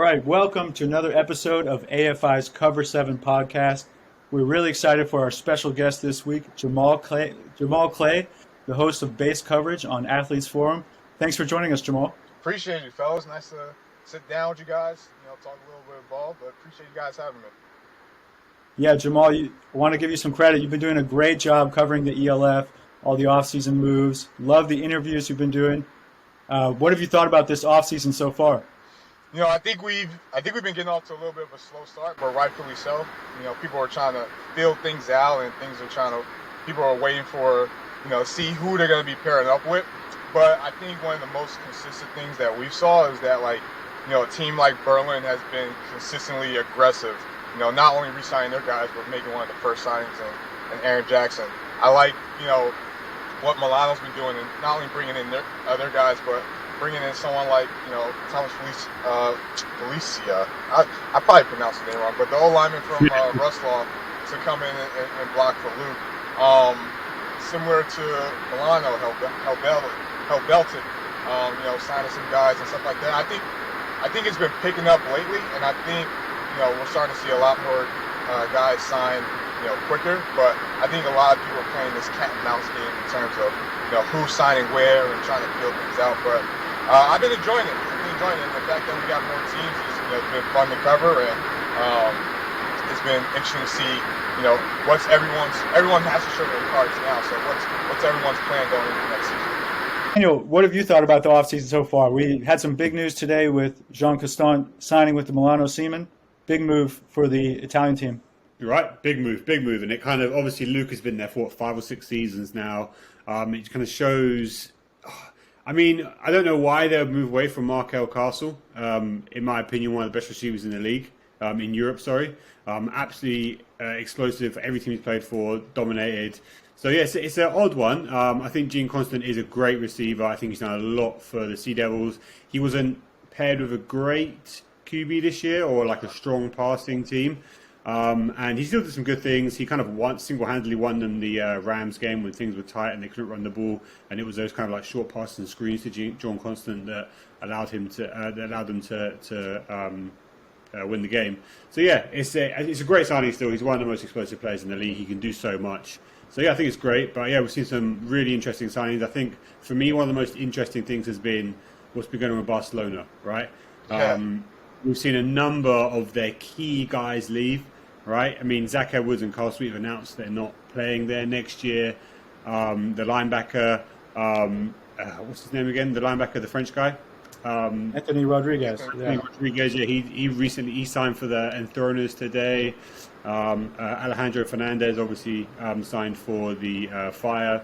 right, welcome to another episode of AFI's Cover 7 podcast. We're really excited for our special guest this week, Jamal Clay, the host of Base Coverage on Athletes Forum. Thanks for joining us, Jamal. Appreciate you, fellas. Nice to sit down with you guys, talk a little bit of ball, but appreciate you guys having me. Yeah, Jamal, I want to give you some credit. You've been doing a great job covering the ELF, all the offseason moves. Love the interviews you've been doing. What have you thought about this offseason so far? I think we've been getting off to a little bit of a slow start, but rightfully so. People are trying to feel things out, and people are waiting for, see who they're going to be pairing up with. But I think one of the most consistent things that we saw is that, a team like Berlin has been consistently aggressive. Not only re-signing their guys, but making one of the first signings in Aaron Jackson. I like, what Milano's been doing, and not only bringing in their other guys, but bringing in someone like, Thomas Felicia. I probably pronounced his name wrong, but the old lineman from Ruslaw to come in and block for Luke. Similar to Milano, helped Belton, signing some guys and stuff like that. I think it's been picking up lately, and I think, we're starting to see a lot more guys sign, quicker. But I think a lot of people are playing this cat and mouse game in terms of, who's signing where and trying to feel things out. But I've been enjoying it. The fact that we got more teams is, it's been fun to cover, and it's been interesting to see, everyone has to show their cards now. So what's everyone's plan going into next season? What have you thought about the offseason so far? We had some big news today with Jean Castan signing with the Milano Seaman. Big move for the Italian team. You're right, big move, and it kind of obviously Luke has been there for 5 or 6 seasons now. It kind of shows. I mean, I don't know why they would move away from Markel Castle. In my opinion, one of the best receivers in the league, in Europe. Sorry, absolutely explosive for every team he's played for, dominated. So yes, it's an odd one. I think Gene Constant is a great receiver. I think he's done a lot for the Sea Devils. He wasn't paired with a great QB this year or like a strong passing team. And he still did some good things. He kind of single-handedly won them the Rams game when things were tight and they couldn't run the ball. And it was those kind of like short passes and screens to John Constant that allowed them to win the game. So yeah, it's a great signing still. He's one of the most explosive players in the league. He can do so much. So yeah, I think it's great. But yeah, we've seen some really interesting signings. I think for me, one of the most interesting things has been what's been going on with Barcelona, right? Yeah. We've seen a number of their key guys leave. Right, I mean, Zach Edwards and Carl Sweet have announced they're not playing there next year. The linebacker, what's his name again? The linebacker, the French guy, Anthony Rodriguez. Anthony Rodriguez. Yeah, he recently signed for the Enthroners today. Alejandro Fernandez obviously signed for the Fire.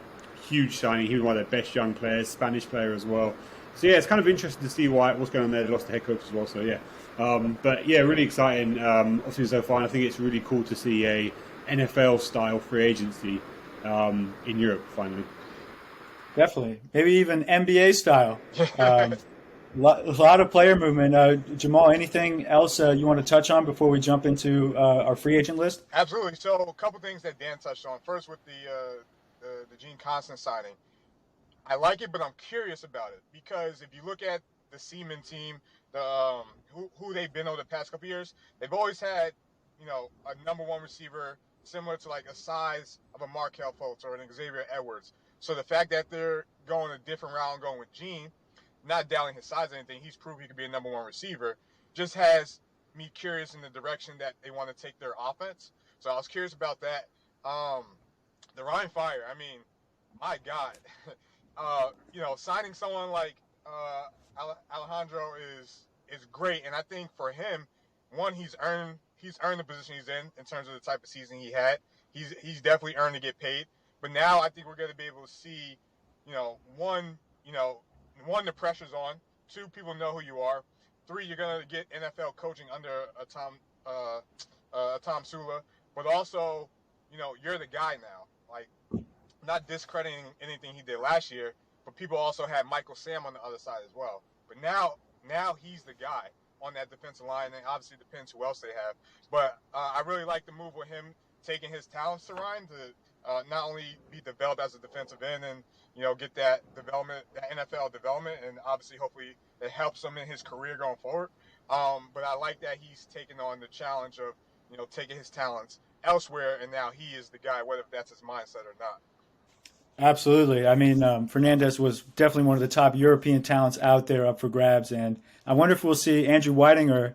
Huge signing. He was one of their best young players, Spanish player as well. So yeah, it's kind of interesting to see what's going on there. They lost the head coach as well. So yeah. But yeah, really exciting. Obviously, so far, and I think it's really cool to see a NFL-style free agency in Europe finally. Definitely, maybe even NBA style. A lot of player movement. Jamal, anything else you want to touch on before we jump into our free agent list? Absolutely. So a couple things that Dan touched on. First, with the Gene Constant signing, I like it, but I'm curious about it because if you look at the Seaman team, who they've been over the past couple years, they've always had, a number one receiver similar to like a size of a Markel Fultz or an Xavier Edwards. So the fact that they're going a different route and going with Gene, not doubting his size or anything, he's proved he could be a number one receiver, just has me curious in the direction that they want to take their offense. So I was curious about that. The Ryan Fire, I mean, my God. Signing someone like Alejandro is great, and I think for him, one, he's earned the position he's in terms of the type of season he had. He's definitely earned to get paid. But now I think we're going to be able to see, one, the pressure's on. Two, people know who you are. Three, you're going to get NFL coaching under a Tom Sula. But also, you're the guy now. Like, not discrediting anything he did last year, but people also had Michael Sam on the other side as well. But now he's the guy on that defensive line, and obviously depends who else they have. But I really like the move with him taking his talents to Ryan to not only be developed as a defensive end and get that development, that NFL development, and obviously hopefully it helps him in his career going forward. But I like that he's taking on the challenge of, taking his talents elsewhere, and now he is the guy, whether that's his mindset or not. Absolutely. I mean, Fernandez was definitely one of the top European talents out there up for grabs, and I wonder if we'll see Andrew Whitinger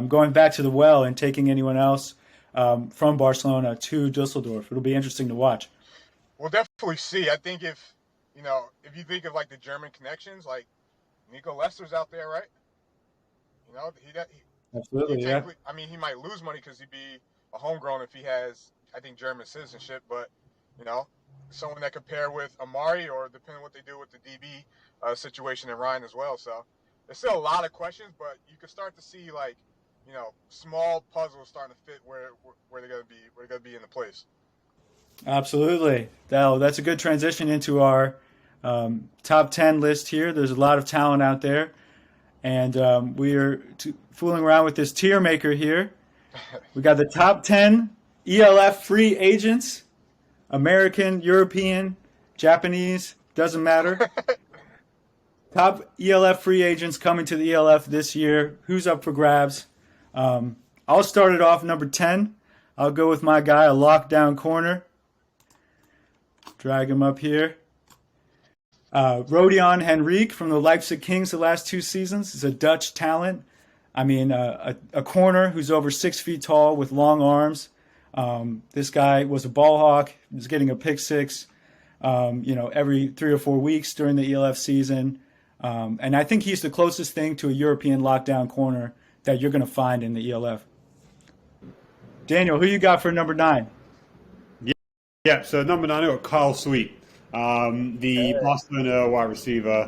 going back to the well and taking anyone else from Barcelona to Dusseldorf. It'll be interesting to watch. We'll definitely see. I think if you think of like the German connections, like Nico Lester's out there, right? He Absolutely, yeah. technically, I mean, he might lose money because he'd be a homegrown if he has, I think, German citizenship. But you know, someone that could pair with Amari, or depending on what they do with the DB situation in Ryan as well. So there's still a lot of questions, but you can start to see like, small puzzles starting to fit where they're gonna be in the place. Absolutely. Now, that's a good transition into our top 10 list here. There's a lot of talent out there, and fooling around with this tier maker here. We got the top 10 ELF free agents, American, European, Japanese, doesn't matter. Top ELF free agents coming to the ELF this year. Who's up for grabs? I'll start it off number 10. I'll go with my guy, a lockdown corner. Drag him up here. Rodion Henrique from the Leipzig Kings the last 2 seasons. He's a Dutch talent. I mean, a corner who's over 6 feet tall with long arms. This guy was a ball hawk. He was getting a pick six, every 3 or 4 weeks during the ELF season. And I think he's the closest thing to a European lockdown corner that you're going to find in the ELF. Daniel, who you got for number 9? Yeah, so number 9, I got Kyle Sweet, the Barcelona wide receiver,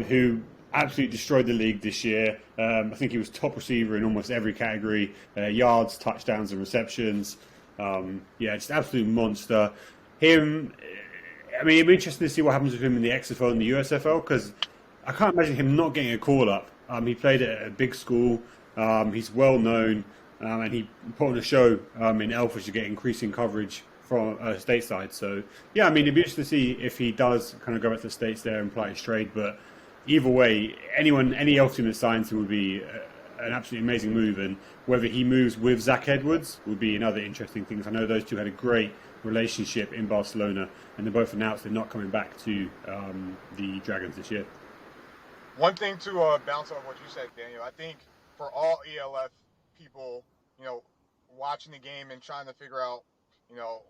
who absolutely destroyed the league this year. I think he was top receiver in almost every category, yards, touchdowns, and receptions. Just absolute monster. Him, I mean, it'd be interesting to see what happens with him in the XFL and the USFL, because I can't imagine him not getting a call up. He played at a big school. He's well known, and he put on a show in Elfish to get increasing coverage from stateside. So yeah, I mean, it'd be interesting to see if he does kind of go back to the States there and play straight. But either way, any elf team that signs him would be an absolutely amazing move. And whether he moves with Zach Edwards would be another interesting thing. I know those two had a great relationship in Barcelona, and they both announced they're not coming back to the Dragons this year. One thing to bounce off what you said, Daniel, I think for all ELF people, watching the game and trying to figure out,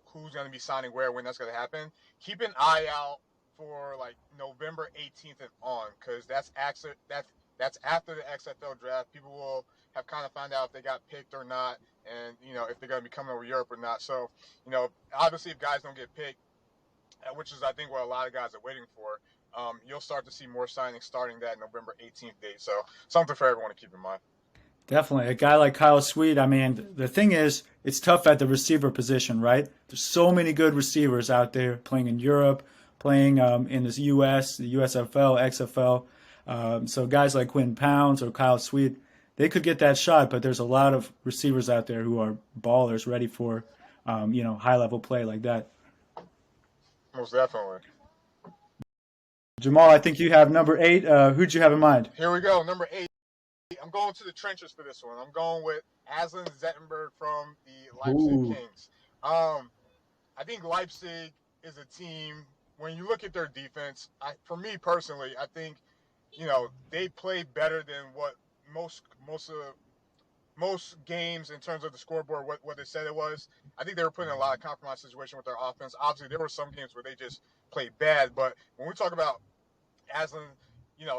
who's going to be signing where, when that's going to happen, keep an eye out for like November 18th and on, because that's after the XFL draft. People will have kind of found out if they got picked or not, and if they're going to be coming over Europe or not. So obviously if guys don't get picked, which is I think what a lot of guys are waiting for, you'll start to see more signings starting that November 18th date. So something for everyone to keep in mind. Definitely. A guy like Kyle Sweet, I mean, the thing is, it's tough at the receiver position, right? There's so many good receivers out there playing in Europe, playing in the US, the USFL, XFL. So guys like Quinn Pounds or Kyle Sweet, they could get that shot, but there's a lot of receivers out there who are ballers ready for, high-level play like that. Most definitely. Jamal, I think you have number 8. Who'd you have in mind? Here we go. Number 8. I'm going to the trenches for this one. I'm going with Aslan Zettenberg from the Leipzig Kings. I think Leipzig is a team, when you look at their defense, for me personally, I think, they play better than what most games in terms of the scoreboard, what they said it was. I think they were put in a lot of compromised situation with their offense. Obviously, there were some games where they just played bad, but when we talk about Aslan,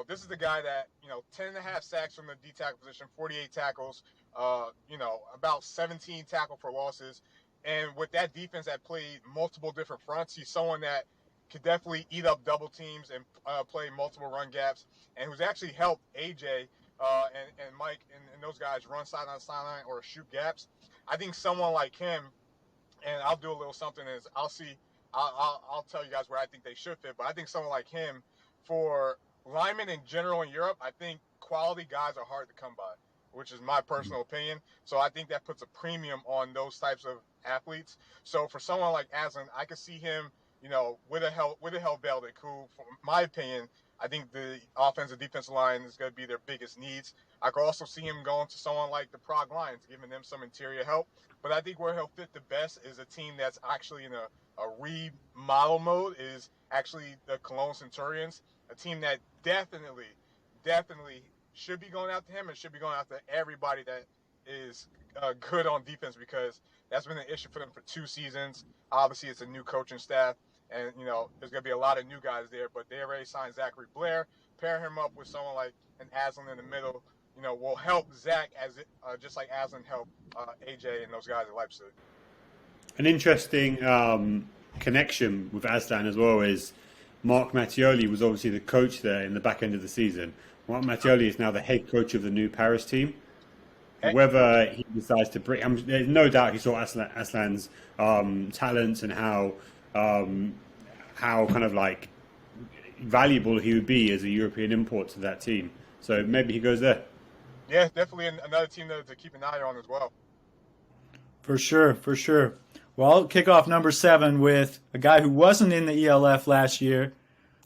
this is the guy that, 10 and a half sacks from the D tackle position, 48 tackles, about 17 tackle for losses. And with that defense that played multiple different fronts, he's someone that could definitely eat up double teams and play multiple run gaps, and who's actually helped AJ and Mike and those guys run sideline or shoot gaps. I think someone like him, and I'll do a little something, is I'll tell you guys where I think they should fit, but I think someone like him, for linemen in general in Europe, I think quality guys are hard to come by, which is my personal opinion. So I think that puts a premium on those types of athletes. So for someone like Aslan, I could see him, with a Helvetic, who, for my opinion, I think the offensive defensive line is going to be their biggest needs. I could also see him going to someone like the Prague Lions, giving them some interior help. But I think where he'll fit the best is a team that's actually in a remodel mode, is actually the Cologne Centurions, a team that definitely should be going after him and should be going after everybody that is good on defense, because that's been an issue for them for 2 seasons. Obviously, it's a new coaching staff, and there's going to be a lot of new guys there. But they already signed Zachary Blair. Pair him up with someone like an Aslan in the middle, will help Zach just like Aslan helped AJ and those guys at Leipzig. An interesting connection with Aslan as well is Mark Mattioli was obviously the coach there in the back end of the season. Mark Mattioli is now the head coach of the new Paris team. Whether he decides to bring, there's no doubt he saw Aslan's talents and how kind of like valuable he would be as a European import to that team. So maybe he goes there. Yeah, definitely another team to keep an eye on as well. For sure, for sure. Well, I'll kick off number 7 with a guy who wasn't in the ELF last year,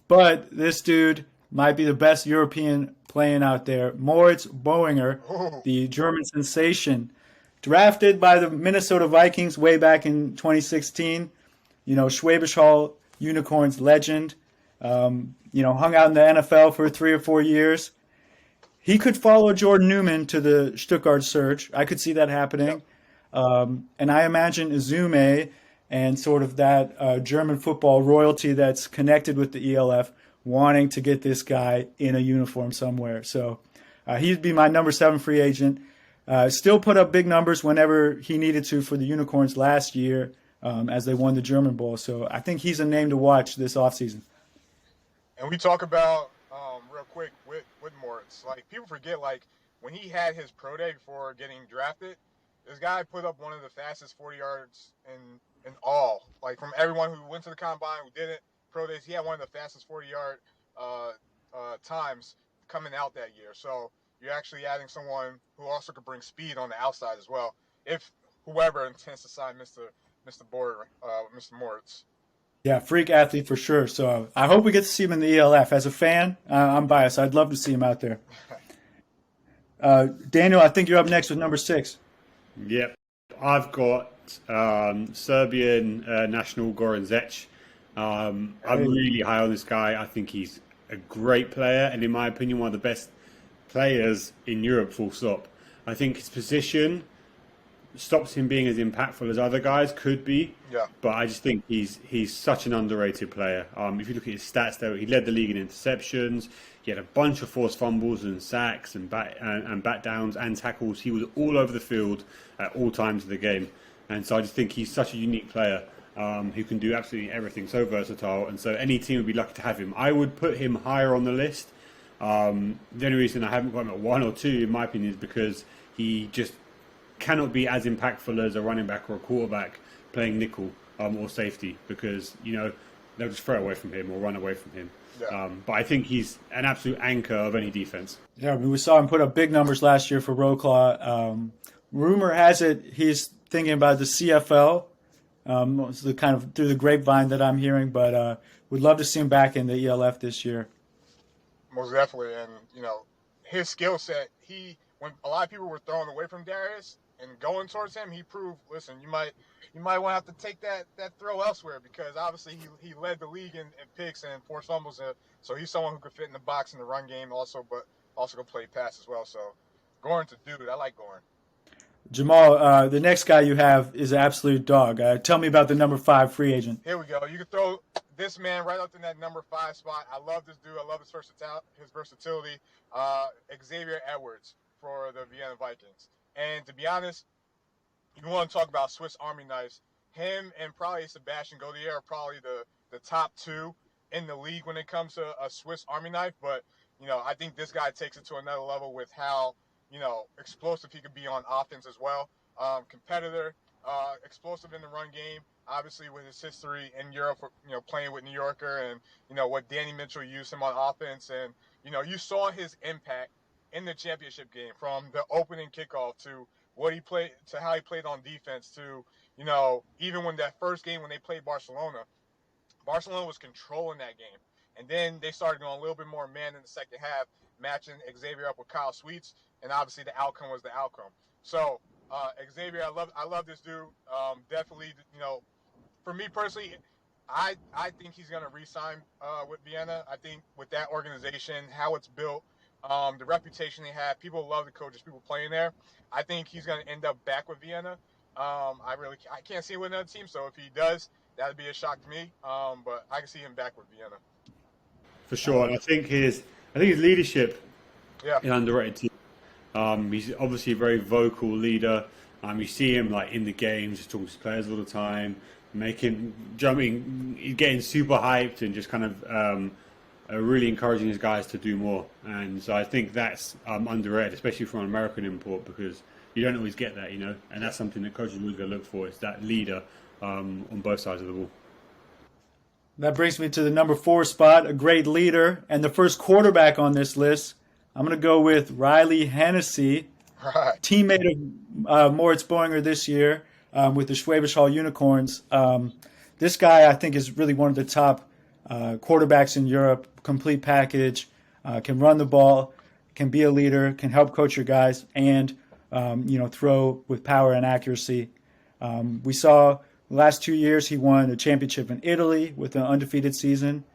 but this dude might be the best European playing out there. Moritz Boehringer, the German sensation, drafted by the Minnesota Vikings way back in 2016. Schwäbisch Hall Unicorns legend. Hung out in the NFL for 3 or 4 years. He could follow Jordan Newman to the Stuttgart Surge. I could see that happening. And I imagine Izume and sort of that German football royalty that's connected with the ELF wanting to get this guy in a uniform somewhere. So he'd be my number 7 free agent. Still put up big numbers whenever he needed to for the Unicorns last year as they won the German Bowl. So I think he's a name to watch this offseason. And we talk about, real quick, with Moritz. Like, people forget, like, when he had his pro day before getting drafted, this guy put up one of the fastest 40 yards in all. Like, from everyone who went to the combine, who did it, pro days, he had one of the fastest 40-yard times coming out that year. So you're actually adding someone who also could bring speed on the outside as well, if whoever intends to sign Mr. Moritz. Yeah, freak athlete for sure. So I hope we get to see him in the ELF. As a fan, I'm biased. I'd love to see him out there. Daniel, I think you're up next with number 6. Yep. I've got Serbian national Goran Zec. I'm really high on this guy. I think he's a great player, and in my opinion, one of the best players in Europe, full stop. I think his position stops him being as impactful as other guys could be. Yeah. But I just think he's such an underrated player. If you look at his stats, though, he led the league in interceptions. He had a bunch of forced fumbles and sacks and bat downs and tackles. He was all over the field at all times of the game. And so I just think he's such a unique player who can do absolutely everything, so versatile. And so any team would be lucky to have him. I would put him higher on the list. The only reason I haven't got him at 1 or 2, in my opinion, is because he just cannot be as impactful as a running back or a quarterback playing nickel or safety, because they'll just throw away from him or run away from him. Yeah. But I think he's an absolute anchor of any defense. Yeah, we saw him put up big numbers last year for Roclaw. Rumor has it he's thinking about the CFL. It's the kind of through the grapevine that I'm hearing, but would love to see him back in the ELF this year. Most definitely, and his skill set. When a lot of people were throwing away from Darius and going towards him, he proved, listen, you might want to have to take that throw elsewhere, because obviously he led the league in picks and forced fumbles. So he's someone who could fit in the box in the run game also, but also can play pass as well. So Goran's a dude. I like Goran. Jamal, the next guy you have is an absolute dog. Tell me about the number 5 free agent. Here we go. You can throw this man right up in that number 5 spot. I love this dude. I love his versatility. Xavier Edwards for the Vienna Vikings. And to be honest, you want to talk about Swiss Army knives. Him and probably Sebastian Gaudier are probably the top 2 in the league when it comes to a Swiss Army knife. But, I think this guy takes it to another level with how, explosive he could be on offense as well. Competitor, explosive in the run game. Obviously, with his history in Europe, playing with New Yorker, and what Danny Mitchell used him on offense, and you saw his impact in the championship game, from the opening kickoff to what he played, to how he played on defense, to even when that first game when they played Barcelona was controlling that game, And then they started going a little bit more man in the second half, matching Xavier up with Kyle Sweets, and obviously the outcome was the outcome. So Xavier, I love this dude. Definitely, for me personally, I think he's going to re-sign with Vienna. I think with that organization, how it's built, the reputation they have, people love the coaches, people playing there. I think he's going to end up back with Vienna. I can't see him with another team, so if he does, that'd be a shock to me. But I can see him back with Vienna. For sure. And I think his leadership Yeah. is underrated too. He's obviously a very vocal leader. You see him like in the games, just talking to players all the time, jumping, getting super hyped, and just kind of really encouraging his guys to do more. And so I think that's underrated, especially from an American import, because you don't always get that, and that's something that coaches are always going to look for, is that leader on both sides of the ball. That brings me to the number 4 spot, a great leader, and the first quarterback on this list. I'm going to go with Riley Hennessy, Right. teammate of Moritz Boehringer this year with the Schwäbisch Hall Unicorns. This guy, I think, is really one of the top quarterbacks in Europe, complete package, can run the ball, can be a leader, can help coach your guys, and throw with power and accuracy. We saw the last 2 years he won a championship in Italy with an undefeated season,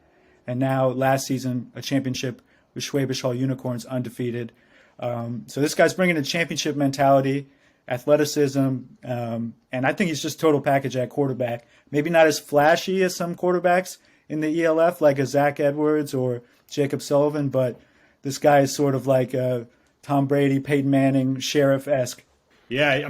and now last season a championship with Schwäbisch Hall Unicorns undefeated. So this guy's bringing a championship mentality, athleticism, and I think he's just total package at quarterback. Maybe not as flashy as some quarterbacks in the ELF, like a Zach Edwards or Jacob Sullivan, but this guy is sort of like a Tom Brady, Peyton Manning, Sheriff-esque. Yeah,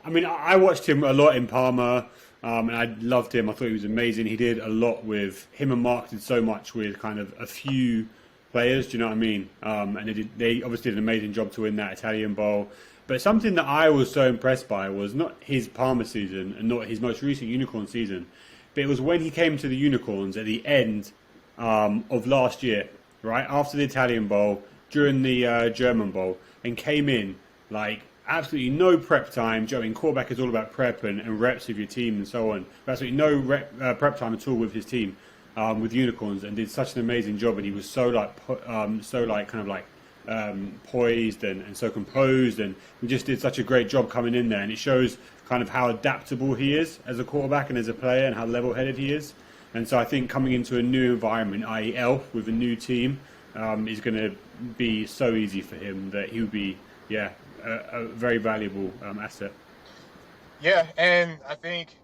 I watched him a lot in Parma, and I loved him. I thought he was amazing. He did a lot with him, and Mark did so much with kind of a few players. Do you know what I mean? And they obviously did an amazing job to win that Italian Bowl. But something that I was so impressed by was not his Parma season and not his most recent Unicorn season, but it was when he came to the Unicorns at the end of last year, right after the Italian Bowl, during the German Bowl, and came in like absolutely no prep time. Do you know what I mean? Quarterback is all about prep and reps of your team and so on. But absolutely no prep time at all with his team, with Unicorns, and did such an amazing job. And he was so poised and so composed, and he just did such a great job coming in there. And it shows kind of how adaptable he is as a quarterback and as a player, and how level-headed he is. And so I think coming into a new environment, i.e. Elf, with a new team, is going to be so easy for him that he would be, a very valuable asset. Yeah, and I think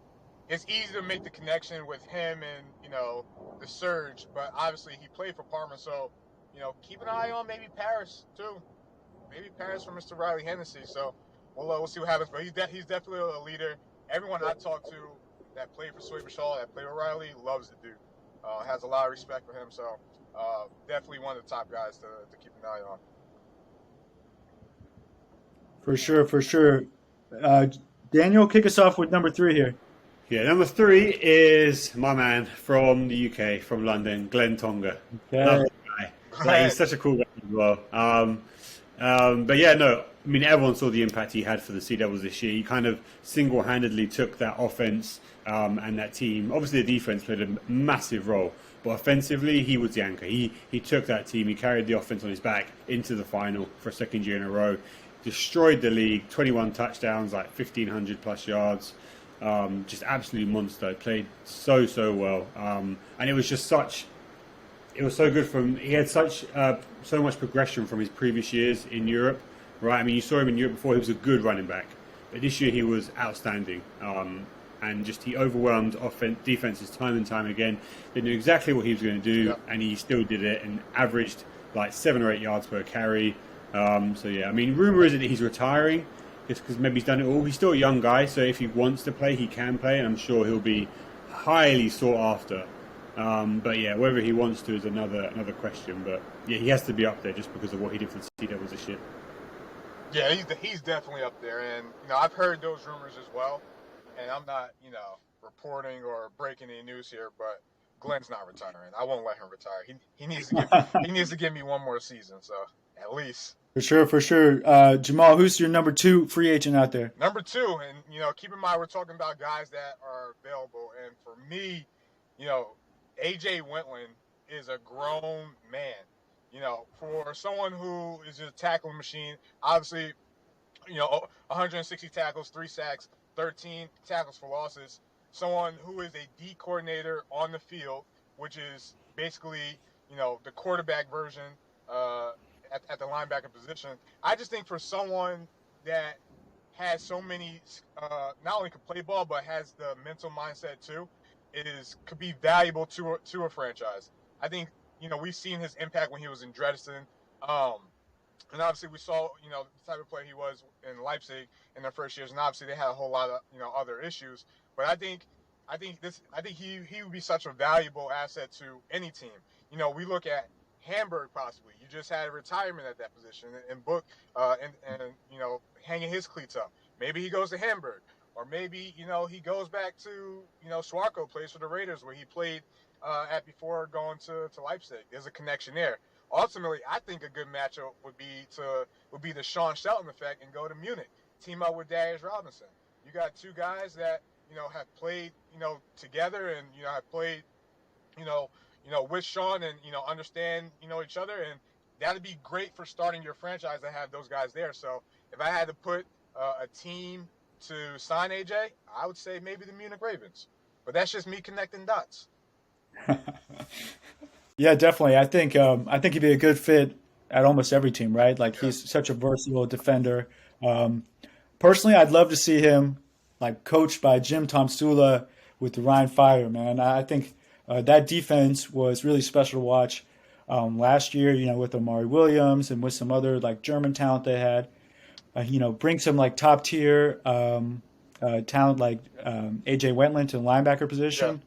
it's easy to make the connection with him and the surge, but obviously he played for Parma, so keep an eye on maybe Paris too, maybe Paris for Mr. Riley Hennessy. So we'll see what happens, but he's definitely a leader. Everyone I talked to that played for Schwäbisch Hall, that played with Riley, loves the dude. Has a lot of respect for him, so definitely one of the top guys to keep an eye on. For sure. Daniel, kick us off with number 3 here. Yeah, number 3 is my man from the UK, from London, Glenn Tonga. Okay. Love that guy. Like, he's such a cool guy as well. But yeah, no, I mean, everyone saw the impact he had for the Sea Devils this year. He kind of single-handedly took that offense and that team. Obviously, the defense played a massive role, but offensively, he was the anchor. He took that team. He carried the offense on his back into the final for a second year in a row. Destroyed the league, 21 touchdowns, like 1,500 plus yards. Just absolute monster. Played so well. And it was just it was so good from, he had so much progression from his previous years in Europe, right? I mean, you saw him in Europe before, he was a good running back. But this year he was outstanding. And just he overwhelmed defenses time and time again. They knew exactly what he was going to do, and he still did it and averaged like 7 or 8 yards per carry. So yeah, I mean, rumor is that he's retiring just because maybe he's done it all. He's still a young guy, so if he wants to play, he can play, and I'm sure he'll be highly sought after. But yeah, whether he wants to is another question. But yeah, he has to be up there just because of what he did for the Sea Devils this year. Yeah, he's definitely up there, and I've heard those rumors as well, and I'm not reporting or breaking any news here, but Glenn's not retiring. I won't let him retire. He needs to give me one more season, so at least. For sure. Jamal, who's your number 2 free agent out there? Number 2, and keep in mind we're talking about guys that are available, and for me, AJ Wentland is a grown man. For someone who is a tackling machine, obviously, 160 tackles, 3 sacks, 13 tackles for losses. Someone who is a D coordinator on the field, which is basically, the quarterback version uh, at the linebacker position. I just think for someone that has so many, not only can play ball but has the mental mindset too, could be valuable to a franchise. I think we've seen his impact when he was in Dresden. Um, and obviously we saw, the type of player he was in Leipzig in their first years, and obviously they had a whole lot of, other issues. But I think he would be such a valuable asset to any team. We look at Hamburg possibly. You just had a retirement at that position, and Book, and hanging his cleats up. Maybe he goes to Hamburg, or maybe he goes back to Swarco, plays for the Raiders where he played at before going to Leipzig. There's a connection there. Ultimately, I think a good matchup would be the Sean Shelton effect and go to Munich, team up with Darius Robinson. You got two guys that have played together, and have played with Sean, and understand each other, and that'd be great for starting your franchise to have those guys there. So if I had to put a team to sign AJ, I would say maybe the Munich Ravens, but that's just me connecting dots. Yeah, definitely. I think he'd be a good fit at almost every team, right? Like Yeah. he's such a versatile defender. Um, Personally, I'd love to see him like coached by Jim Tomsula with the Ryan Fire, man. I think that defense was really special to watch last year. With Amari Williams and with some other like German talent they had. Bring some like top tier talent like AJ Wentland to the linebacker Yeah. position.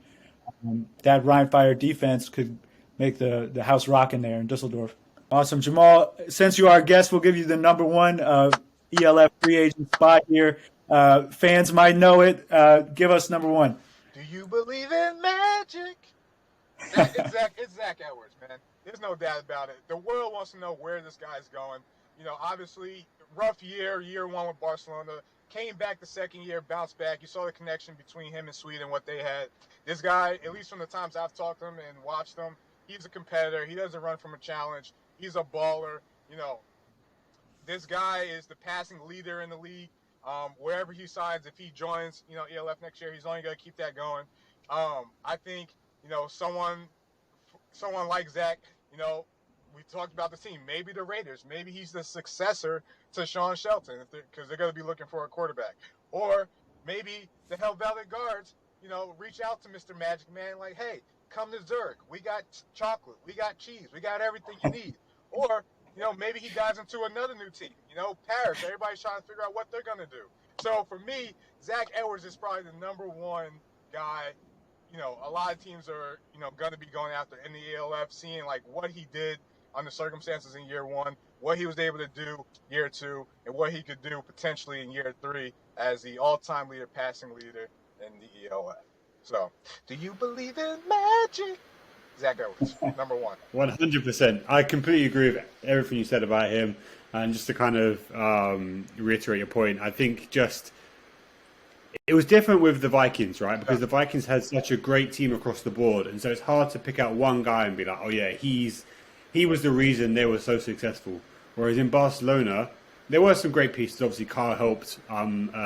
That Ryan Fire defense could make the house rock in there in Dusseldorf. Awesome, Jamal. Since you are a guest, we'll give you the number one ELF free agent spot here. Fans might know it. Give us number one. Do you believe in magic? It's Zach Edwards, man. There's no doubt about it. The world wants to know where this guy's going. Obviously, rough year one with Barcelona. Came back the second year, bounced back. You saw the connection between him and Sweden, what they had. This guy, at least from the times I've talked to him and watched him, he's a competitor. He doesn't run from a challenge. He's a baller. This guy is the passing leader in the league. Wherever he signs, if he joins, ELF next year, he's only going to keep that going. I think, someone like Zach, we talked about the team. Maybe the Raiders. Maybe he's the successor to Sean Shelton because they're going to be looking for a quarterback. Or maybe the Helvetic Guards, reach out to Mr. Magic Man like, hey, come to Zurich. We got chocolate. We got cheese. We got everything you need. Or, maybe he dives into another new team. Paris. Everybody's trying to figure out what they're going to do. So for me, Zach Edwards is probably the number one guy. A lot of teams are, going to be going after in the ELF, seeing like what he did under circumstances in year one, what he was able to do year two, and what he could do potentially in year three as the all-time leader, passing leader in the ELF. So, do you believe in magic? Zach Edwards, number one. 100%. I completely agree with everything you said about him. And just to kind of reiterate your point, I think just it was different with the Vikings, right? Because the Vikings had such a great team across the board, and so it's hard to pick out one guy and be like, oh yeah, he was the reason they were so successful. Whereas in Barcelona, there were some great pieces. Obviously, Carl helped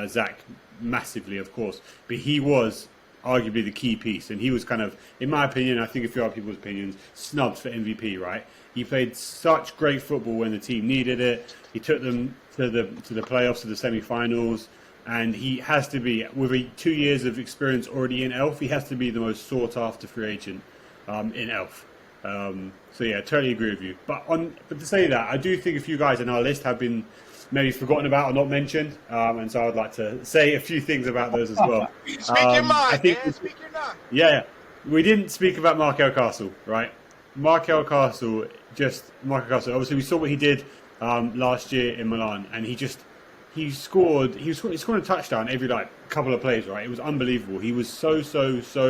Zach massively, of course, but he was arguably the key piece, and he was kind of, in my opinion, I think a few other people's opinions, snubbed for MVP. Right? He played such great football when the team needed it. He took them to the playoffs, to the semi-finals. And he has to be, with 2 years of experience already in ELF, he has to be the most sought-after free agent in ELF. So yeah, totally agree with you. But to say that, I do think a few guys in our list have been maybe forgotten about or not mentioned, and so I'd like to say a few things about those as well. Speak your mind, man. Speak your mind. Yeah, we didn't speak about Markel Castle, right? Markel Castle. Obviously, we saw what he did last year in Milan, and he scored a touchdown every couple of plays, right? It was unbelievable. He was so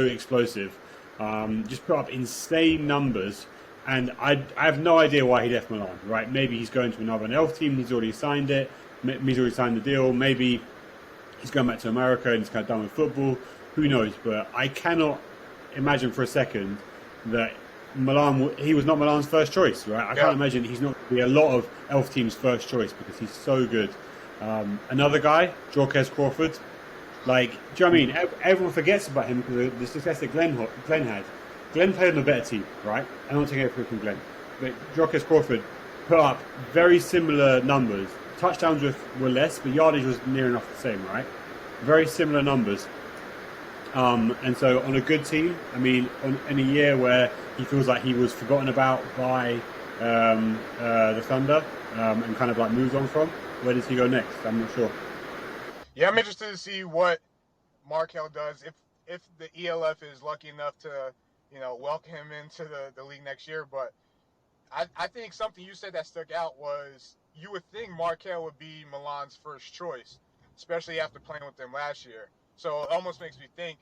explosive. Just put up insane numbers, and I have no idea why he left Milan, right? Maybe he's going to another ELF team. He's already signed it. He's already signed the deal. Maybe he's going back to America and he's kind of done with football. Who knows? But I cannot imagine for a second that he was not Milan's first choice, right? I Yeah. can't imagine he's not going to be a lot of Elf teams' first choice because he's so good. Another guy, Jorquez Crawford. Like, do you know what I mean? Everyone forgets about him because of the success that Glenn had. Glenn played on a better team, right? I'm not taking everything from Glenn. But Jorquez Crawford put up very similar numbers. Touchdowns were less, but yardage was near enough the same, right? Very similar numbers. And so on a good team, I mean, in a year where he feels like he was forgotten about by the Thunder and kind of like moved on from, where does he go next? I'm not sure. Yeah, I'm interested to see what Markel does if the ELF is lucky enough to, welcome him into the league next year. But I think something you said that stuck out was you would think Markel would be Milan's first choice, especially after playing with them last year. So it almost makes me think,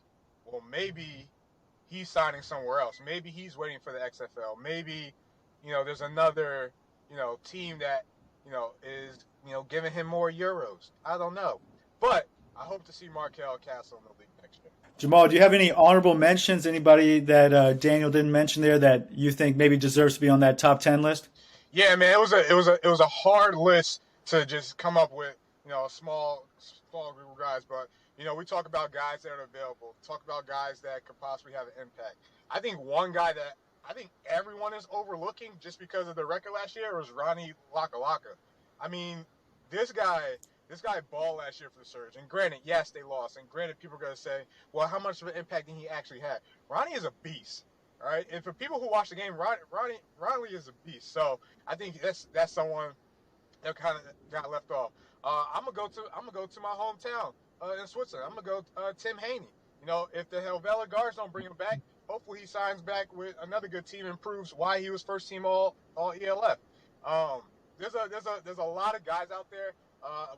well, maybe he's signing somewhere else. Maybe he's waiting for the XFL. Maybe, there's another, team that, is, giving him more euros. I don't know. But I hope to see Markel Castle in the league next year. Jamal, do you have any honorable mentions? Anybody that Daniel didn't mention there that you think maybe deserves to be on that top 10 list? Yeah, man, it was a hard list to just come up with, a small group of guys. But we talk about guys that are available, talk about guys that could possibly have an impact. I think one guy that I think everyone is overlooking just because of the record last year was Ronnie Lakalaka. I mean, this guy balled last year for the Surge. And granted, yes, they lost. And granted, people are gonna say, well, how much of an impact did he actually have? Ronnie is a beast. All right, and for people who watch the game, Ronnie is a beast. So I think that's someone that kind of got left off. I'm gonna go to my hometown in Switzerland. I'm gonna go Tim Haney. If the Helvella guards don't bring him back, hopefully he signs back with another good team and proves why he was first team all ELF. There's a lot of guys out there.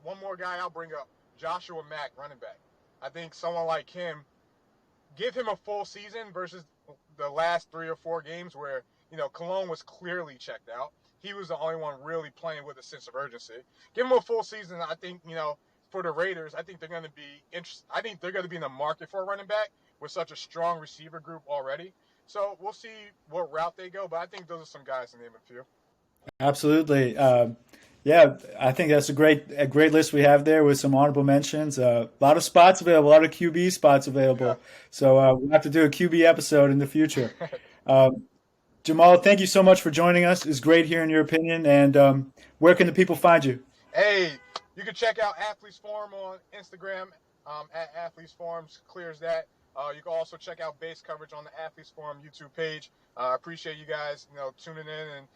One more guy I'll bring up, Joshua Mack, running back. I think someone like him, give him a full season versus the last 3 or 4 games where, Cologne was clearly checked out. He was the only one really playing with a sense of urgency. Give him a full season. I think, for the Raiders, I think they're going to be interested. I think they're going to be in the market for a running back with such a strong receiver group already. So we'll see what route they go, but I think those are some guys to name a few. Absolutely. Yeah, I think that's a great list we have there with some honorable mentions. A lot of spots available, a lot of QB spots available. Yeah. So we'll have to do a QB episode in the future. Jamal, thank you so much for joining us. It's great hearing your opinion. And where can the people find you? Hey, you can check out Athletes Forum on Instagram at Athletes Forums. Clears that. You can also check out base coverage on the Athletes Forum YouTube page. I appreciate you guys, tuning in and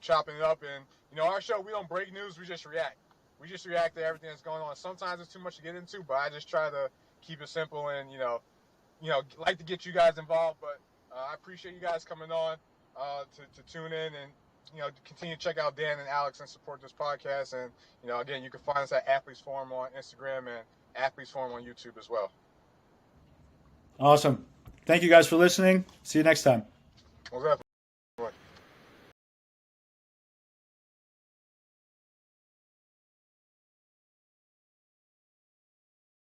chopping it up. And our show, we don't break news, we just react. We just react to everything that's going on. Sometimes it's too much to get into, but I just try to keep it simple and like to get you guys involved. But I appreciate you guys coming on to tune in and continue to check out Dan and Alex and support this podcast. And again, you can find us at Athletes Forum on Instagram and Athletes Forum on YouTube as well. Awesome. Thank you guys for listening. See you next time. What's up?